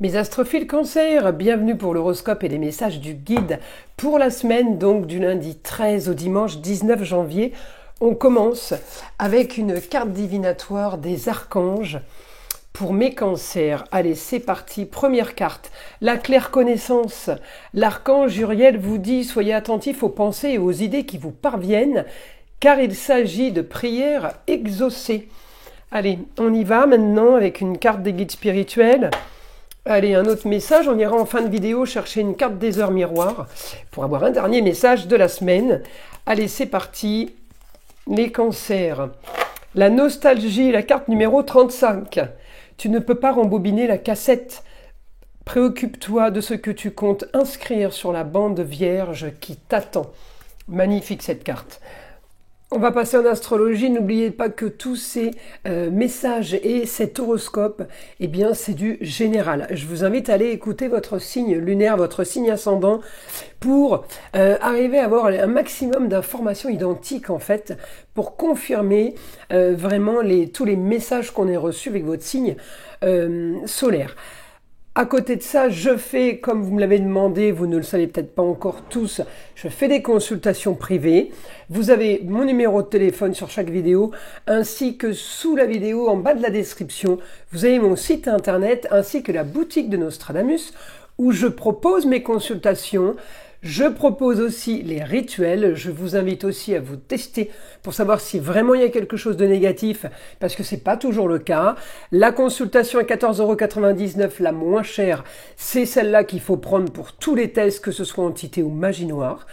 Mes astrophiles Cancer, bienvenue pour l'horoscope et les messages du guide pour la semaine, donc du lundi 13 au dimanche 19 janvier. On commence avec une carte divinatoire des archanges pour mes cancers. Allez, c'est parti. Première carte, la claire connaissance. L'archange Uriel vous dit, soyez attentifs aux pensées et aux idées qui vous parviennent, car il s'agit de prières exaucées. Allez, on y va maintenant avec une carte des guides spirituels. Allez, un autre message, on ira en fin de vidéo chercher une carte des heures miroirs pour avoir un dernier message de la semaine. Allez, c'est parti, les cancers. La nostalgie, la carte numéro 35. Tu ne peux pas rembobiner la cassette. Préoccupe-toi de ce que tu comptes inscrire sur la bande vierge qui t'attend. Magnifique cette carte. On va passer en astrologie. N'oubliez pas que tous ces messages et cet horoscope, eh bien, c'est du général. Je vous invite à aller écouter votre signe lunaire, votre signe ascendant, pour arriver à avoir un maximum d'informations identiques, en fait, pour confirmer vraiment tous les messages qu'on a reçus avec votre signe solaire. À côté de ça, je fais, comme vous me l'avez demandé, vous ne le savez peut-être pas encore tous, je fais des consultations privées. Vous avez mon numéro de téléphone sur chaque vidéo, ainsi que sous la vidéo, en bas de la description, vous avez mon site internet, ainsi que la boutique de Nostradamus, où je propose mes consultations. Je propose aussi les rituels. Je vous invite aussi à vous tester pour savoir si vraiment il y a quelque chose de négatif, parce que c'est pas toujours le cas. La consultation à 14,99 €, la moins chère, c'est celle-là qu'il faut prendre pour tous les tests, que ce soit entité ou magie noire.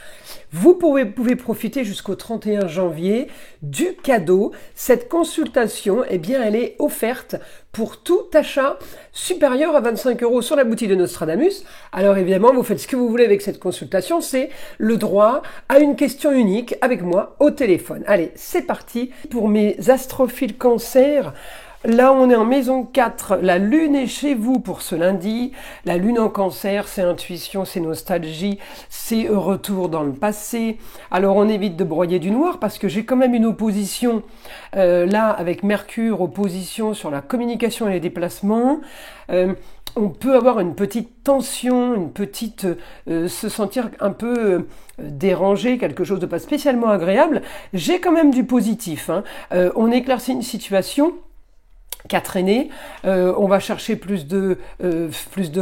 Vous pouvez profiter jusqu'au 31 janvier du cadeau. Cette consultation, eh bien, elle est offerte pour tout achat supérieur à 25 € sur la boutique de Nostradamus. Alors évidemment, vous faites ce que vous voulez avec cette consultation, c'est le droit à une question unique avec moi au téléphone. Allez, c'est parti pour mes astrophiles Cancer. Là, on est en maison 4, la lune est chez vous pour ce lundi. La lune en cancer, c'est intuition, c'est nostalgie, c'est retour dans le passé. Alors, on évite de broyer du noir parce que j'ai quand même une opposition, là, avec Mercure, opposition sur la communication et les déplacements. On peut avoir une petite tension, une petite se sentir un peu dérangé, quelque chose de pas spécialement agréable. J'ai quand même du positif, hein. On éclaircit une situation qui a traîné, on va chercher plus de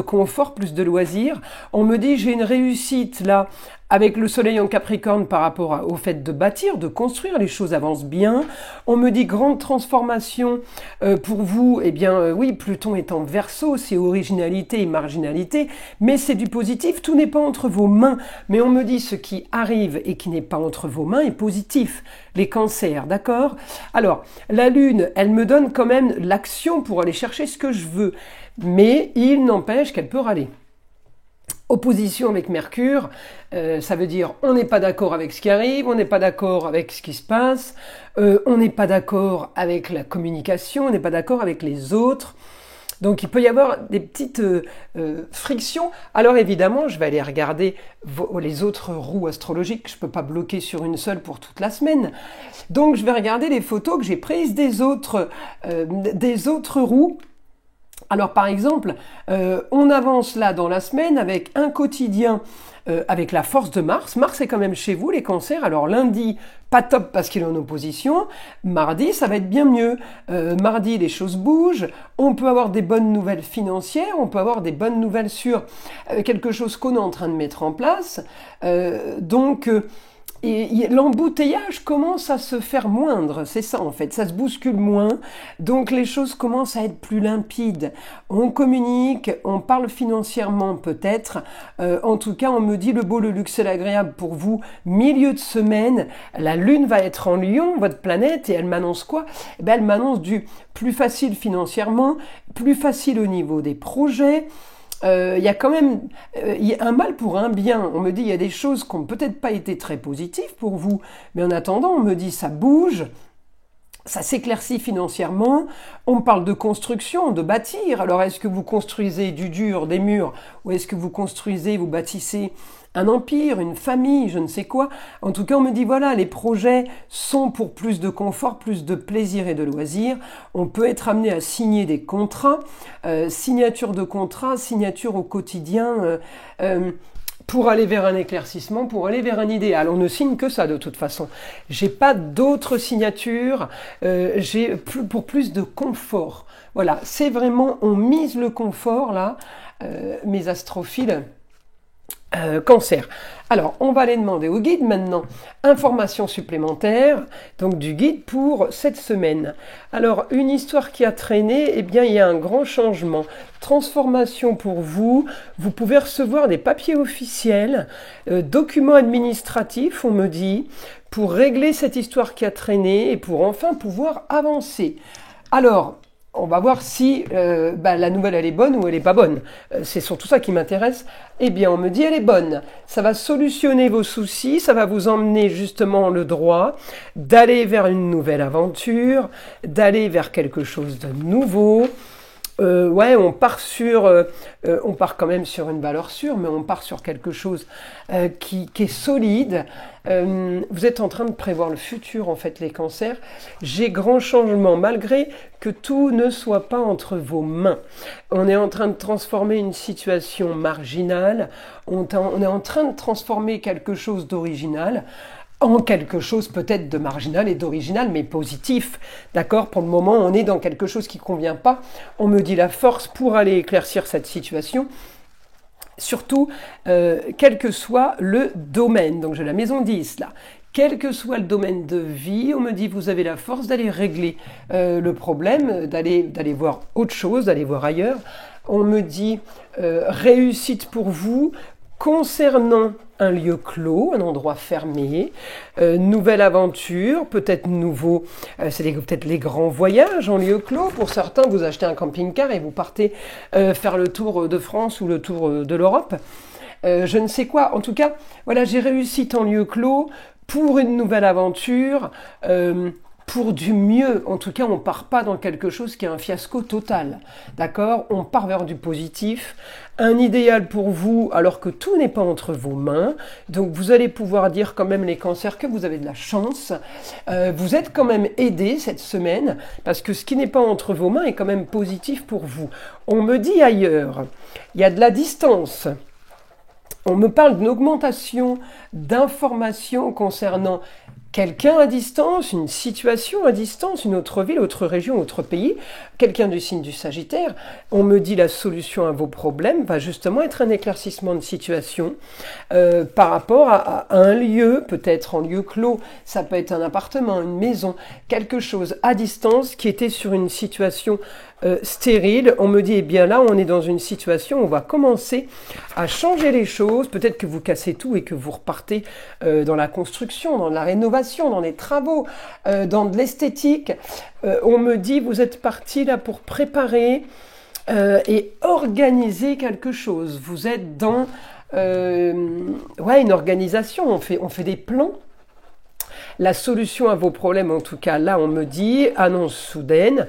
confort, plus de loisirs. On me dit j'ai une réussite là avec le soleil en Capricorne par rapport au fait de bâtir, de construire, les choses avancent bien. On me dit grande transformation pour vous, eh bien oui, Pluton est en Verseau, c'est originalité et marginalité, mais c'est du positif, tout n'est pas entre vos mains. Mais on me dit ce qui arrive et qui n'est pas entre vos mains est positif, les cancers, d'accord? Alors, la lune, elle me donne quand même l'action pour aller chercher ce que je veux, mais il n'empêche qu'elle peut râler. Opposition avec Mercure, ça veut dire on n'est pas d'accord avec ce qui arrive, on n'est pas d'accord avec ce qui se passe, on n'est pas d'accord avec la communication, on n'est pas d'accord avec les autres. Donc il peut y avoir des petites frictions. Alors évidemment, je vais aller regarder les autres roues astrologiques. Je ne peux pas bloquer sur une seule pour toute la semaine. Donc je vais regarder les photos que j'ai prises des autres roues. Alors par exemple, on avance là dans la semaine avec un quotidien avec la force de Mars. Mars est quand même chez vous, les cancers. Alors lundi, pas top parce qu'il est en opposition. Mardi, ça va être bien mieux. Mardi, les choses bougent. On peut avoir des bonnes nouvelles financières. On peut avoir des bonnes nouvelles sur quelque chose qu'on est en train de mettre en place. Et l'embouteillage commence à se faire moindre, c'est ça en fait, ça se bouscule moins, donc les choses commencent à être plus limpides. On communique, on parle financièrement peut-être, en tout cas on me dit le beau, le luxe et l'agréable pour vous, milieu de semaine, la lune va être en Lion, votre planète, et elle m'annonce quoi? Eh bien, elle m'annonce du plus facile financièrement, plus facile au niveau des projets. Il y a quand même un mal pour un bien. On me dit il y a des choses qui n'ont peut-être pas été très positives pour vous, mais en attendant, on me dit ça bouge. Ça s'éclaircit financièrement, on parle de construction, de bâtir. Alors est-ce que vous construisez du dur, des murs, ou est-ce que vous construisez, vous bâtissez un empire, une famille, je ne sais quoi. En tout cas, on me dit, voilà, les projets sont pour plus de confort, plus de plaisir et de loisirs. On peut être amené à signer des contrats, signature de contrats, signature au quotidien, pour aller vers un éclaircissement, pour aller vers un idéal. On ne signe que ça de toute façon. J'ai pas d'autres signatures, pour plus de confort. Voilà, c'est vraiment, on mise le confort là, mes astrophiles. Cancer. Alors, on va aller demander au guide maintenant informations supplémentaires, donc du guide pour cette semaine. Alors, une histoire qui a traîné, eh bien, il y a un grand changement. Transformation pour vous. Vous pouvez recevoir des papiers officiels, documents administratifs, on me dit, pour régler cette histoire qui a traîné et pour enfin pouvoir avancer. Alors, on va voir si la nouvelle elle est bonne ou elle est pas bonne. C'est surtout ça qui m'intéresse. Eh bien, on me dit elle est bonne. Ça va solutionner vos soucis, ça va vous emmener justement le droit d'aller vers une nouvelle aventure, d'aller vers quelque chose de nouveau. On part quand même sur une valeur sûre, mais on part sur quelque chose qui est solide. Vous êtes en train de prévoir le futur, en fait, les cancers. J'ai grand changement, malgré que tout ne soit pas entre vos mains. On est en train de transformer une situation marginale, on est en train de transformer quelque chose d'original en quelque chose peut-être de marginal et d'original, mais positif. D'accord ? Pour le moment, on est dans quelque chose qui ne convient pas. On me dit la force pour aller éclaircir cette situation. Surtout, quel que soit le domaine. Donc, j'ai la maison 10 là. Quel que soit le domaine de vie, on me dit vous avez la force d'aller régler le problème, d'aller voir autre chose, d'aller voir ailleurs. On me dit réussite pour vous concernant un lieu clos, un endroit fermé, nouvelle aventure, peut-être nouveau, c'est peut-être les grands voyages en lieu clos. Pour certains, vous achetez un camping-car et vous partez faire le tour de France ou le tour de l'Europe. Je ne sais quoi. En tout cas, voilà, j'ai réussi en lieu clos pour une nouvelle aventure, pour du mieux. En tout cas, on part pas dans quelque chose qui est un fiasco total. D'accord ? On part vers du positif, un idéal pour vous, alors que tout n'est pas entre vos mains. Donc, vous allez pouvoir dire quand même, les cancers, que vous avez de la chance. Vous êtes quand même aidés cette semaine, parce que ce qui n'est pas entre vos mains est quand même positif pour vous. On me dit ailleurs, il y a de la distance. On me parle d'une augmentation d'informations concernant quelqu'un à distance, une situation à distance, une autre ville, autre région, autre pays, quelqu'un du signe du Sagittaire. On me dit la solution à vos problèmes va justement être un éclaircissement de situation par rapport à un lieu, peut-être en lieu clos, ça peut être un appartement, une maison, quelque chose à distance qui était sur une situation stérile. On me dit, eh bien là, on est dans une situation où on va commencer à changer les choses. Peut-être que vous cassez tout et que vous repartez dans la construction, dans la rénovation, dans les travaux, dans de l'esthétique. On me dit, vous êtes parti là pour préparer et organiser quelque chose. Vous êtes dans une organisation. On fait des plans. La solution à vos problèmes, en tout cas, là, on me dit, annonce soudaine,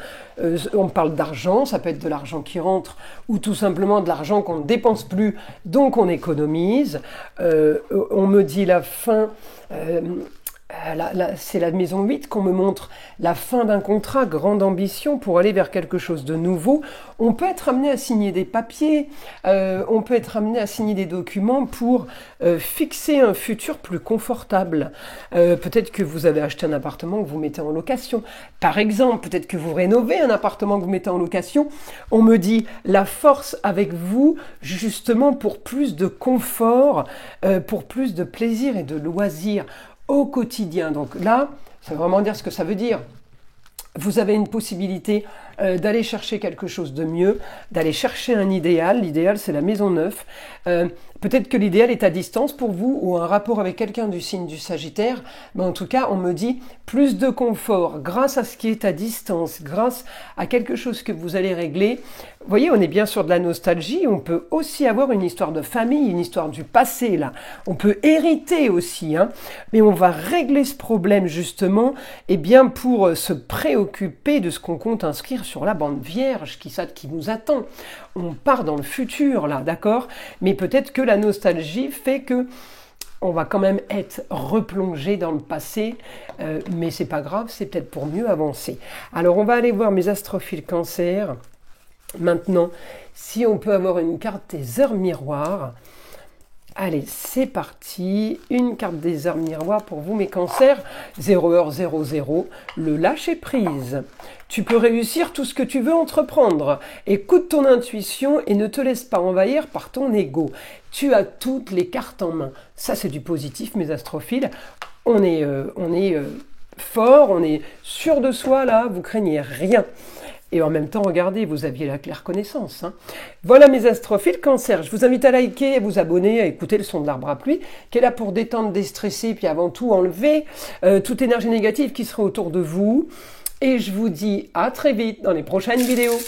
on parle d'argent, ça peut être de l'argent qui rentre, ou tout simplement de l'argent qu'on ne dépense plus, donc on économise. On me dit la fin... c'est la maison 8 qu'on me montre la fin d'un contrat, grande ambition pour aller vers quelque chose de nouveau. On peut être amené à signer des papiers, on peut être amené à signer des documents pour fixer un futur plus confortable. Peut-être que vous avez acheté un appartement que vous mettez en location. Par exemple, peut-être que vous rénovez un appartement que vous mettez en location. On me dit la force avec vous, justement pour plus de confort, pour plus de plaisir et de loisirs au quotidien. Donc là, ça veut vraiment dire ce que ça veut dire. Vous avez une possibilité d'aller chercher quelque chose de mieux, d'aller chercher un idéal. L'idéal, c'est la maison neuve. Peut-être que l'idéal est à distance pour vous ou un rapport avec quelqu'un du signe du Sagittaire, mais en tout cas, on me dit plus de confort grâce à ce qui est à distance, grâce à quelque chose que vous allez régler. Vous voyez, on est bien sur de la nostalgie, on peut aussi avoir une histoire de famille, une histoire du passé, là. On peut hériter aussi, hein, mais on va régler ce problème, justement, et bien pour se préoccuper de ce qu'on compte inscrire sur la bande vierge qui nous attend. On part dans le futur, là, d'accord? Mais peut-être que la nostalgie fait que on va quand même être replongé dans le passé, mais c'est pas grave, c'est peut-être pour mieux avancer. Alors on va aller voir mes astrophiles Cancer. Maintenant, si on peut avoir une carte des heures miroirs. Allez, c'est parti. Une carte des heures miroirs pour vous, mes cancers. 0h00, le lâcher-prise. Tu peux réussir tout ce que tu veux entreprendre. Écoute ton intuition et ne te laisse pas envahir par ton ego. Tu as toutes les cartes en main. Ça, c'est du positif, mes astrophiles. On est fort, on est sûr de soi, là. Vous craignez rien. Et en même temps, regardez, vous aviez la claire connaissance. Hein. Voilà mes astrophiles Cancer. Je vous invite à liker, à vous abonner, à écouter le son de l'arbre à pluie, qui est là pour détendre, déstresser, puis avant tout enlever toute énergie négative qui serait autour de vous. Et je vous dis à très vite dans les prochaines vidéos.